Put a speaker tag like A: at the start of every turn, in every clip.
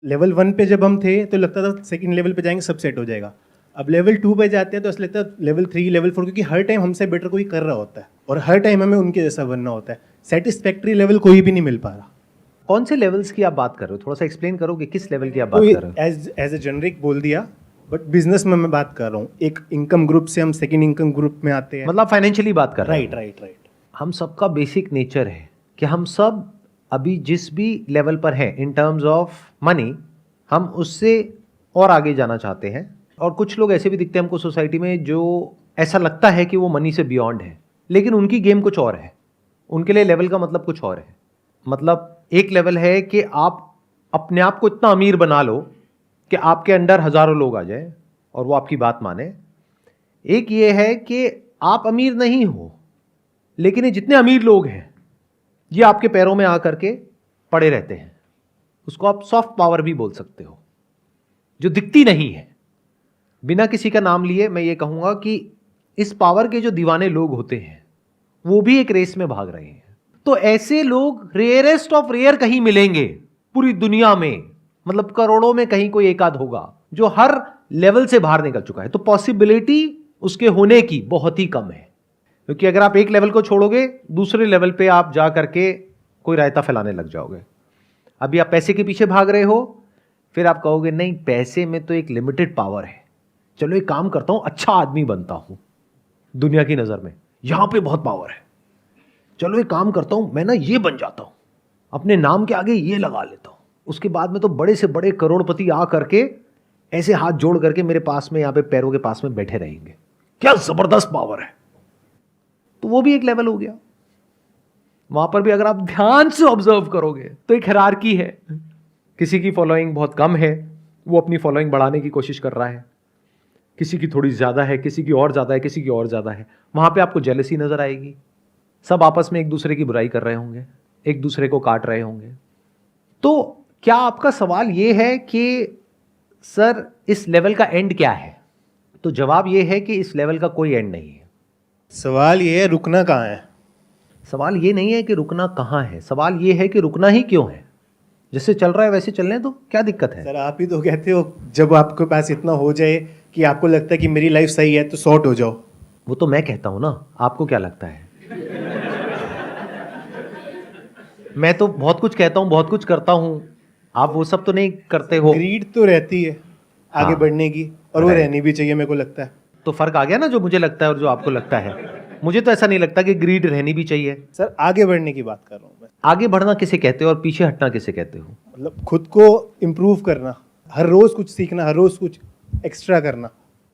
A: Level 1 पे जब हम थे तो लगता था सेकंड लेवल पे जाएंगे सब सेट हो जाएगा। अब लेवल 2 पे जाते हैं तो ऐसा लगता है लेवल 3 लेवल 4, क्योंकि हर टाइम हमसे बेटर कोई कर रहा होता है और हर टाइम हमें उनके जैसा बनना होता है। सेटिस्फैक्ट्री लेवल कोई भी नहीं मिल पा रहा।
B: कौन से लेवल्स की आप बात कर रहे हो, थोड़ा सा एक्सप्लेन करोगे किस लेवल की आप
A: तो
B: बात कर रहे हो?
A: एज ए जेनरिक बोल दिया, बट बिजनेस में मैं बात कर रहा हूँ। एक इनकम ग्रुप से हम सेकंड इनकम ग्रुप में आते हैं।
B: मतलब फाइनेंशियली बात कर रहे हो?
A: Right right right.
B: हम सबका बेसिक नेचर है कि हम सब अभी जिस भी लेवल पर हैं इन टर्म्स ऑफ मनी, हम उससे और आगे जाना चाहते हैं। और कुछ लोग ऐसे भी दिखते हैं हमको सोसाइटी में जो ऐसा लगता है कि वो मनी से बियॉन्ड है, लेकिन उनकी गेम कुछ और है। उनके लिए लेवल का मतलब कुछ और है। मतलब एक लेवल है कि आप अपने आप को इतना अमीर बना लो कि आपके अंडर हजारों लोग आ जाए और वो आपकी बात माने। एक ये है कि आप अमीर नहीं हो, लेकिन ये जितने अमीर लोग हैं ये आपके पैरों में आकर के पड़े रहते हैं। उसको आप सॉफ्ट पावर भी बोल सकते हो, जो दिखती नहीं है। बिना किसी का नाम लिए मैं ये कहूंगा कि इस पावर के जो दीवाने लोग होते हैं वो भी एक रेस में भाग रहे हैं। तो ऐसे लोग रेयरेस्ट ऑफ रेयर कहीं मिलेंगे पूरी दुनिया में, मतलब करोड़ों में कहीं कोई एक आध होगा जो हर लेवल से बाहर निकल चुका है। तो पॉसिबिलिटी उसके होने की बहुत ही कम है, क्योंकि अगर आप एक लेवल को छोड़ोगे दूसरे लेवल पे आप जा करके कोई रायता फैलाने लग जाओगे। अभी आप पैसे के पीछे भाग रहे हो, फिर आप कहोगे नहीं पैसे में तो एक लिमिटेड पावर है, चलो एक काम करता हूं अच्छा आदमी बनता हूं दुनिया की नजर में, यहां पे बहुत पावर है। चलो एक काम करता हूं मैं ना ये बन जाता हूं, अपने नाम के आगे ये लगा लेता हूं, उसके बाद में तो बड़े से बड़े करोड़पति आ करके ऐसे हाथ जोड़ करके मेरे पास में यहां पे पैरों के पास में बैठे रहेंगे। क्या जबरदस्त पावर है। तो वो भी एक लेवल हो गया। वहां पर भी अगर आप ध्यान से ऑब्जर्व करोगे तो एक हायरार्की है। किसी की फॉलोइंग बहुत कम है, वो अपनी फॉलोइंग बढ़ाने की कोशिश कर रहा है। किसी की थोड़ी ज्यादा है, किसी की और ज्यादा है, किसी की और ज्यादा है। वहां पे आपको जेलसी नजर आएगी। सब आपस में एक दूसरे की बुराई कर रहे होंगे, एक दूसरे को काट रहे होंगे। तो क्या आपका सवाल यह है कि सर इस लेवल का एंड क्या है? तो जवाब यह है कि इस लेवल का कोई एंड नहीं है।
A: सवाल ये है रुकना कहाँ है।
B: सवाल ये नहीं है कि रुकना कहाँ है, सवाल ये है कि रुकना ही क्यों है। जैसे चल रहा है वैसे चलने तो क्या दिक्कत है?
A: सर आप ही तो कहते हो जब आपके पास इतना हो जाए कि आपको लगता है कि मेरी लाइफ सही है तो सॉर्ट हो जाओ।
B: वो तो मैं कहता हूं ना, आपको क्या लगता है? मैं तो बहुत कुछ कहता हूं, बहुत कुछ करता हूं, आप वो सब तो नहीं करते हो।
A: ग्रीड तो रहती है आगे
B: हाँ,
A: बढ़ने की, और वो रहनी भी चाहिए मेरे को लगता है।
B: तो फर्क आ गया ना, जो मुझे लगता है और जो आपको लगता है। मुझे तो ऐसा नहीं लगता कि ग्रीड रहनी भी चाहिए।
A: सर आगे बढ़ने की बात कर रहा हूँ मैं।
B: आगे बढ़ना किसे कहते हो और पीछे हटना किसे कहते हो?
A: मतलब खुद को इम्प्रूव करना, हर रोज कुछ सीखना, हर रोज कुछ एक्स्ट्रा करना।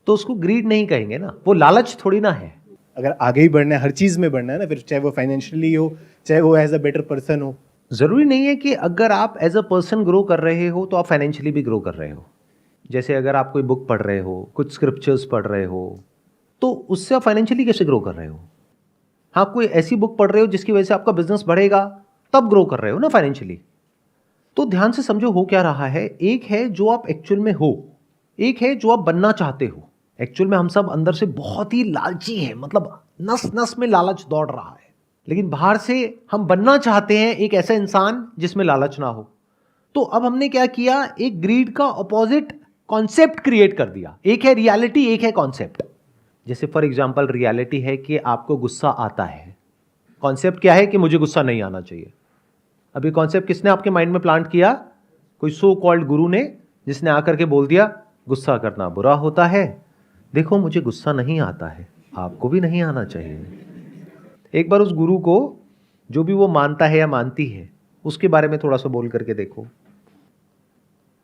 B: तो उसको ग्रीड नहीं कहेंगे ना, वो लालच थोड़ी ना है।
A: अगर आगे ही बढ़ना है, हर चीज में बढ़ना है ना, फिर चाहे वो फाइनेंशियली हो, चाहे वो एज अ बेटर पर्सन हो।
B: जरूरी नहीं है कि अगर आप एज अ पर्सन ग्रो कर रहे हो तो आप फाइनेंशियली भी ग्रो कर रहे हो। जैसे अगर आप कोई बुक पढ़ रहे हो, कुछ स्क्रिप्चर्स पढ़ रहे हो, तो उससे आप फाइनेंशियली कैसे ग्रो कर रहे हो? हाँ, कोई ऐसी बुक पढ़ रहे हो जिसकी वजह से आपका बिजनेस बढ़ेगा, तब ग्रो कर रहे हो ना फाइनेंशियली। तो ध्यान से समझो हो क्या रहा है। एक है जो आप एक्चुअल में हो, एक है जो आप बनना चाहते हो। एक्चुअल में हम सब अंदर से बहुत ही लालची हैं, मतलब नस नस में लालच दौड़ रहा है, लेकिन बाहर से हम बनना चाहते हैं एक ऐसा इंसान जिसमें लालच ना हो। तो अब हमने क्या किया, एक ग्रीड का ऑपोजिट कॉन्सेप्ट क्रिएट कर दिया। एक है रियलिटी, एक है कॉन्सेप्ट। जैसे फॉर एग्जांपल रियलिटी है कि आपको गुस्सा आता है, कॉन्सेप्ट क्या है कि मुझे गुस्सा नहीं आना चाहिए। अभी कॉन्सेप्ट किसने आपके माइंड में प्लांट किया? कोई सो कॉल्ड गुरु ने, जिसने आकर के बोल दिया गुस्सा करना बुरा होता है, देखो मुझे गुस्सा नहीं आता है, आपको भी नहीं आना चाहिए। एक बार उस गुरु को, जो भी वो मानता है या मानती है, उसके बारे में थोड़ा सा बोल करके देखो।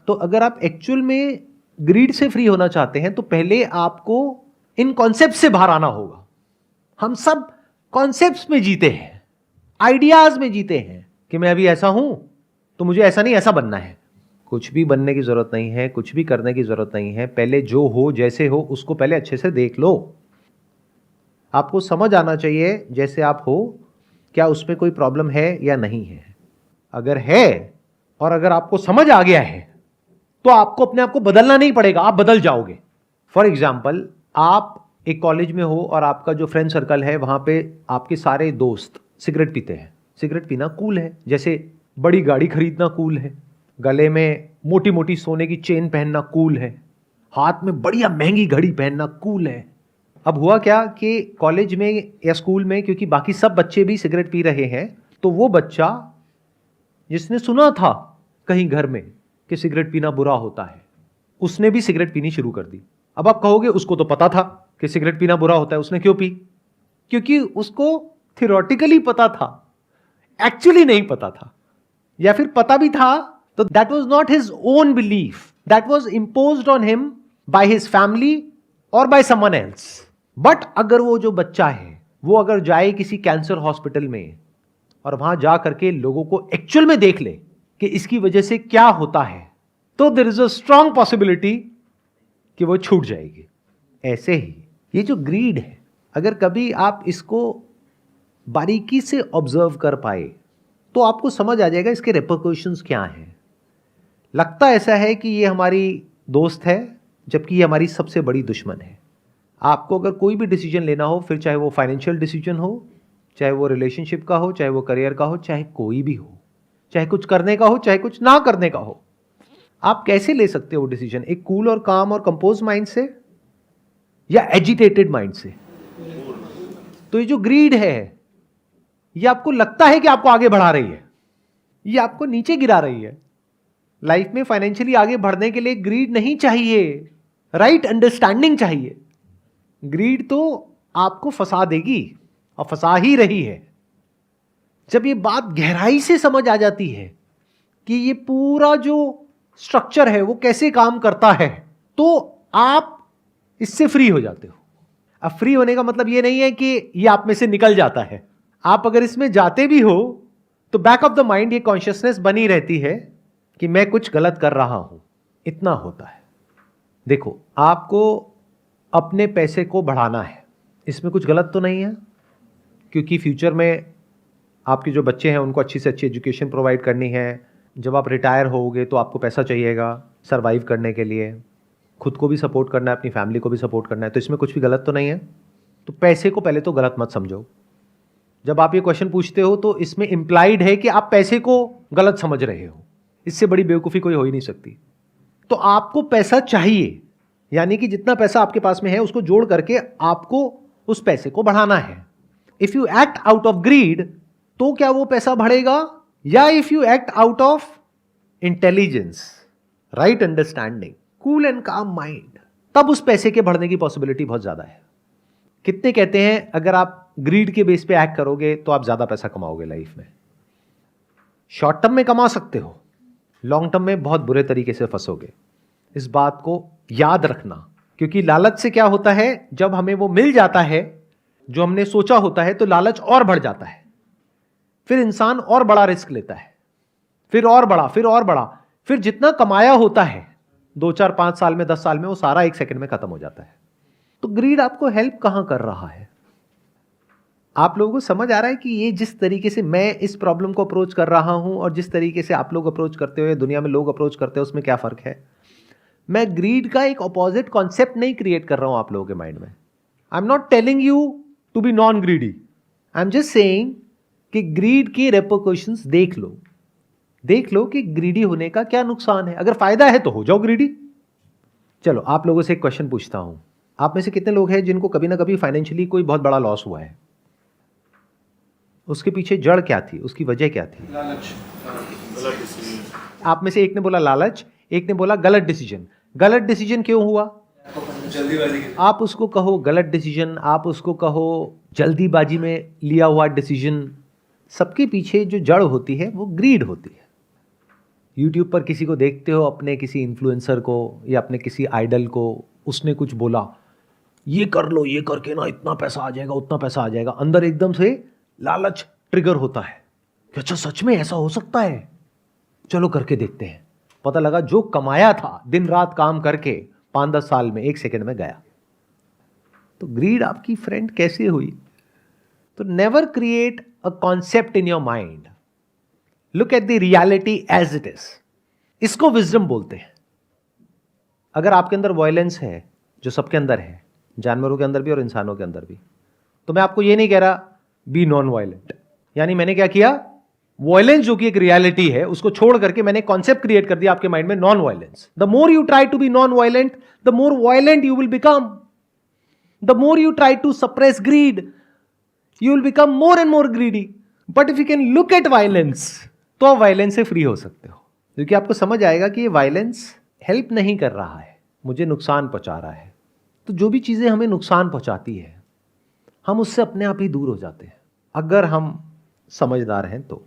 B: तो अगर आप एक्चुअल में ग्रीड से फ्री होना चाहते हैं तो पहले आपको इन कॉन्सेप्ट से बाहर आना होगा। हम सब कॉन्सेप्ट्स में जीते हैं, आइडियाज में जीते हैं कि मैं अभी ऐसा हूं तो मुझे ऐसा नहीं ऐसा बनना है। कुछ भी बनने की जरूरत नहीं है, कुछ भी करने की जरूरत नहीं है। पहले जो हो जैसे हो उसको पहले अच्छे से देख लो। आपको समझ आना चाहिए जैसे आप हो, क्या उसमें कोई प्रॉब्लम है या नहीं है। अगर है और अगर आपको समझ आ गया है तो आपको अपने आप को बदलना नहीं पड़ेगा, आप बदल जाओगे। फॉर एग्जाम्पल, आप एक कॉलेज में हो और आपका जो फ्रेंड सर्कल है वहां पे आपके सारे दोस्त सिगरेट पीते हैं। सिगरेट पीना कूल है, जैसे बड़ी गाड़ी खरीदना कूल है, गले में मोटी मोटी सोने की चेन पहनना कूल है, हाथ में बढ़िया महंगी घड़ी पहनना कूल है। अब हुआ क्या कि कॉलेज में या स्कूल में, क्योंकि बाकी सब बच्चे भी सिगरेट पी रहे हैं, तो वो बच्चा जिसने सुना था कहीं घर में कि सिगरेट पीना बुरा होता है, उसने भी सिगरेट पीनी शुरू कर दी। अब आप कहोगे उसको तो पता था कि सिगरेट पीना बुरा होता है, उसने क्यों पी? क्योंकि उसको थियोरेटिकली पता था, एक्चुअली नहीं पता था, या फिर पता भी था तो that was not his own belief, that was imposed on him by his family और बाय समवन एल्स। बट अगर वो जो बच्चा है वो अगर जाए किसी कैंसर हॉस्पिटल में और वहां जा करके लोगों को एक्चुअल में देख ले कि इसकी वजह से क्या होता है, तो there is a strong possibility कि वो छूट जाएगी। ऐसे ही ये जो ग्रीड है, अगर कभी आप इसको बारीकी से ऑब्जर्व कर पाए तो आपको समझ आ जाएगा इसके रिपरकशंस क्या हैं। लगता ऐसा है कि ये हमारी दोस्त है, जबकि ये हमारी सबसे बड़ी दुश्मन है। आपको अगर कोई भी डिसीजन लेना हो, फिर चाहे वो फाइनेंशियल डिसीजन हो, चाहे वो रिलेशनशिप का हो, चाहे वो करियर का हो, चाहे कोई भी हो, चाहे कुछ करने का हो, चाहे कुछ ना करने का हो, आप कैसे ले सकते हो डिसीजन? एक कूल और काम और कंपोज माइंड से या एजिटेटेड माइंड से? तो ये जो ग्रीड है, ये आपको लगता है कि आपको आगे बढ़ा रही है, ये आपको नीचे गिरा रही है। लाइफ में फाइनेंशियली आगे बढ़ने के लिए ग्रीड नहीं चाहिए, राइट अंडरस्टैंडिंग चाहिए। ग्रीड तो आपको फंसा देगी और फंसा ही रही है। जब ये बात गहराई से समझ आ जाती है कि ये पूरा जो स्ट्रक्चर है वो कैसे काम करता है, तो आप इससे फ्री हो जाते हो। अब फ्री होने का मतलब ये नहीं है कि ये आप में से निकल जाता है। आप अगर इसमें जाते भी हो तो बैक ऑफ द माइंड ये कॉन्शियसनेस बनी रहती है कि मैं कुछ गलत कर रहा हूं। इतना होता है। देखो, आपको अपने पैसे को बढ़ाना है, इसमें कुछ गलत तो नहीं है, क्योंकि फ्यूचर में आपके जो बच्चे हैं उनको अच्छी से अच्छी एजुकेशन प्रोवाइड करनी है। जब आप रिटायर होगे तो आपको पैसा चाहिएगा सर्वाइव करने के लिए, खुद को भी सपोर्ट करना है, अपनी फैमिली को भी सपोर्ट करना है, तो इसमें कुछ भी गलत तो नहीं है। तो पैसे को पहले तो गलत मत समझो। जब आप ये क्वेश्चन पूछते हो तो इसमें इम्प्लाइड है कि आप पैसे को गलत समझ रहे हो। इससे बड़ी बेवकूफ़ी कोई हो ही नहीं सकती। तो आपको पैसा चाहिए, यानी कि जितना पैसा आपके पास में है उसको जोड़ करके आपको उस पैसे को बढ़ाना है। If you act out of greed तो क्या वो पैसा बढ़ेगा, या if you act out of intelligence, right understanding, cool and calm mind, तब उस पैसे के बढ़ने की पॉसिबिलिटी बहुत ज्यादा है। कितने कहते हैं अगर आप ग्रीड के बेस पे एक्ट करोगे तो आप ज्यादा पैसा कमाओगे लाइफ में। शॉर्ट टर्म में कमा सकते हो, लॉन्ग टर्म में बहुत बुरे तरीके से फंसोगे। इस बात को याद रखना, क्योंकि लालच से क्या होता है, जब हमें वो मिल जाता है जो हमने सोचा होता है तो लालच और बढ़ जाता है। फिर इंसान और बड़ा रिस्क लेता है, फिर और बड़ा, फिर और बड़ा, फिर जितना कमाया होता है 2, 4, 5 साल में, 10 साल में, वो सारा 1 सेकंड में खत्म हो जाता है। तो ग्रीड आपको हेल्प कहां कर रहा है? आप लोगों को समझ आ रहा है कि ये जिस तरीके से मैं इस प्रॉब्लम को अप्रोच कर रहा हूं और जिस तरीके से आप लोग अप्रोच करते हो, दुनिया में लोग अप्रोच करते हो, उसमें क्या फर्क है? मैं ग्रीड का एक ऑपोजिट कॉन्सेप्ट नहीं क्रिएट कर रहा हूं आप लोगों के माइंड में। I am not telling you to be non greedy, I am just saying कि ग्रीड की रेपरकशंस देख लो कि ग्रीडी होने का क्या नुकसान है। अगर फायदा है तो हो जाओ ग्रीडी। चलो, आप लोगों से एक क्वेश्चन पूछता हूं, आप में से कितने लोग हैं जिनको कभी ना कभी फाइनेंशियली कोई बहुत बड़ा लॉस हुआ है? उसके पीछे जड़ क्या थी, उसकी वजह क्या थी?
C: लालच, गलत डिसीजन।
B: आप में से एक ने बोला लालच, एक ने बोला गलत डिसीजन। गलत डिसीजन क्यों हुआ?
C: जल्दीबाजी।
B: आप उसको कहो गलत डिसीजन, आप उसको कहो जल्दीबाजी में लिया हुआ डिसीजन, सबके पीछे जो जड़ होती है वो ग्रीड होती है। यूट्यूब पर किसी को देखते हो, अपने किसी इन्फ्लुएंसर को या अपने किसी आइडल को, उसने कुछ बोला, ये कर लो, ये करके ना इतना पैसा आ जाएगा, उतना पैसा आ जाएगा, अंदर एकदम से लालच ट्रिगर होता है कि अच्छा सच में ऐसा हो सकता है, चलो करके देखते हैं। पता लगा जो कमाया था दिन रात काम करके 5-10 साल में 1 सेकंड में गया। तो ग्रीड आपकी फ्रेंड कैसे हुई? तो never create a concept in your mind, look at the reality as it is. इसको विजडम बोलते हैं। अगर आपके अंदर वायलेंस है, जो सबके अंदर है, जानवरों के अंदर भी और इंसानों के अंदर भी, तो मैं आपको ये नहीं कह रहा बी नॉन वायलेंट। यानी मैंने क्या किया, वायलेंस जो कि एक रियलिटी है उसको छोड़ करके मैंने कॉन्सेप्ट क्रिएट कर दिया आपके माइंड में non violence. The more you try to be non violent the more violent you will become. The more you try to suppress greed you will become more and more greedy. But if you can look at violence तो आप violence से free हो सकते हो, क्योंकि आपको समझ आएगा कि ये वायलेंस हेल्प नहीं कर रहा है, मुझे नुकसान पहुंचा रहा है. तो जो भी चीजें हमें नुकसान पहुंचाती है हम उससे अपने आप ही दूर हो जाते हैं अगर हम समझदार हैं तो.